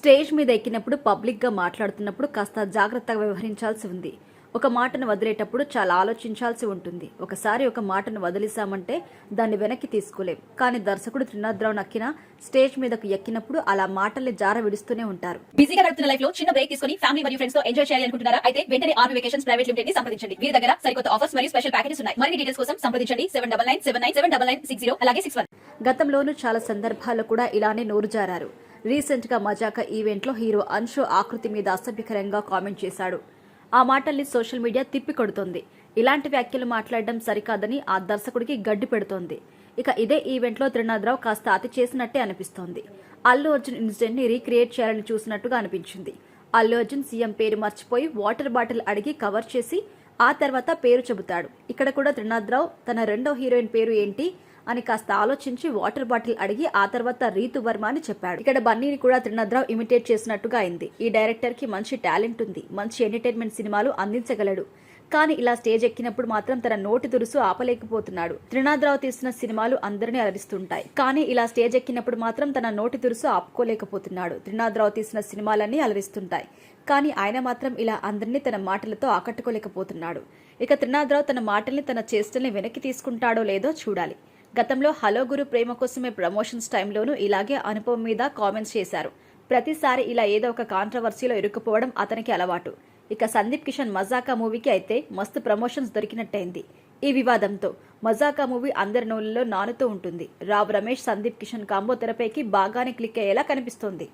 Stage మీద ఎక్కినప్పుడు పబ్లిక్గా మాట్లాడుతున్నప్పుడు కాస్త జాగ్రత్తగా వ్యవహరించాల్సి ఉంది. ఒక మాటను వదిలేటప్పుడు చాలా ఆలోచించాల్సి ఉంటుంది. ఒకసారి ఒక మాటను వదిలేశామంటే దాన్ని వెనక్కి తీసుకోలేం. కానీ దర్శకుడు త్రినాథరావు నక్కిన స్టేజ్ మీదకు ఎక్కినప్పుడు అలా మాటల్ని జార విడుస్తూనే ఉంటారు. బిజీగా గడుపుతున్న లైఫ్ లో చిన్న బ్రేక్ తీసుకొని ఫ్యామిలీ మరియు ఫ్రెండ్స్ తో ఎంజాయ్ చేయాలి అనుకుంటున్నారా? అయితే వెంటనే ఆర్మీ వెకేషన్స్ ప్రైవేట్ లిమిటెడ్ ని సంప్రదించండి. వీరి దగ్గర సరికొత్త ఆఫర్స్ మరియు స్పెషల్ ప్యాకేజెస్ ఉన్నాయి. మరిన్ని డీటెయిల్స్ కోసం సంప్రదించండి 7997979960 అలాగే 61. గతంలోనూ చాలా సందర్భాల్లో కూడా ఇలానే నోరు జారారు. రీసెంట్ గా మజాకా ఈవెంట్ లో హీరో అంశు ఆకృతి మీద అసభ్యకరంగా కామెంట్ చేశాడు. ఆ మాటల్ని సోషల్ మీడియా తిప్పికొడుతోంది. ఇలాంటి వ్యాఖ్యలు మాట్లాడడం సరికాదని ఆ దర్శకుడికి గడ్డి పెడుతోంది. ఇక ఇదే ఈవెంట్ లో త్రినాథరావు కాస్త అతి చేసినట్టే అనిపిస్తోంది. అల్లు అర్జున్ ఇన్సిడెంట్ ని రీక్రియేట్ చేయాలని చూసినట్టుగా అనిపించింది. అల్లు అర్జున్ సీఎం పేరు మర్చిపోయి వాటర్ బాటిల్ అడిగి కవర్ చేసి ఆ తర్వాత పేరు చెబుతాడు. ఇక్కడ కూడా త్రినాథరావు తన రెండో హీరోయిన్ పేరు ఏంటి అని కాస్త ఆలోచించి వాటర్ బాటిల్ అడిగి ఆ తర్వాత రీతు వర్మ అని చెప్పాడు. ఇక్కడ బన్నీని కూడా త్రినాథరావు ఇమిటేట్ చేసినట్టుగా అయింది. ఈ డైరెక్టర్ కి మంచి టాలెంట్ ఉంది, మంచి ఎంటర్టైన్మెంట్ సినిమాలు అందించగలడు. కానీ ఇలా స్టేజ్ ఎక్కినప్పుడు మాత్రం తన నోటి దురుసు ఆపలేకపోతున్నాడు. త్రినాథరావు తీసిన సినిమాలు అందరినీ అలరిస్తుంటాయి, కానీ ఇలా స్టేజ్ ఎక్కినప్పుడు మాత్రం తన నోటి దురుసు ఆపుకోలేకపోతున్నాడు. త్రినాథరావు తీసిన సినిమాలన్నీ అలరిస్తుంటాయి, కానీ ఆయన మాత్రం ఇలా అందరినీ తన మాటలతో ఆకట్టుకోలేకపోతున్నాడు. ఇక త్రినాథరావు తన మాటల్ని తన చేష్టల్ని వెనక్కి తీసుకుంటాడో లేదో చూడాలి. గతంలో హలో గురు ప్రేమ కోసమే ప్రమోషన్స్ టైంలోనూ ఇలాగే అనుపమ్ మీద కామెంట్స్ చేశారు. ప్రతిసారి ఇలా ఏదో ఒక కాంట్రవర్సీలో ఇరుక్కుపోవడం అతనికి అలవాటు. ఇక సందీప్ కిషన్ మజాకా మూవీకి అయితే మస్తు ప్రమోషన్స్ దొరికినట్టయింది. ఈ వివాదంతో మజాకా మూవీ అందరి నోళ్ళలో నానుతూ ఉంటుంది. రావ్ రమేష్ సందీప్ కిషన్ కాంబో తెరపైకి బాగానే క్లిక్ అయ్యేలా కనిపిస్తోంది.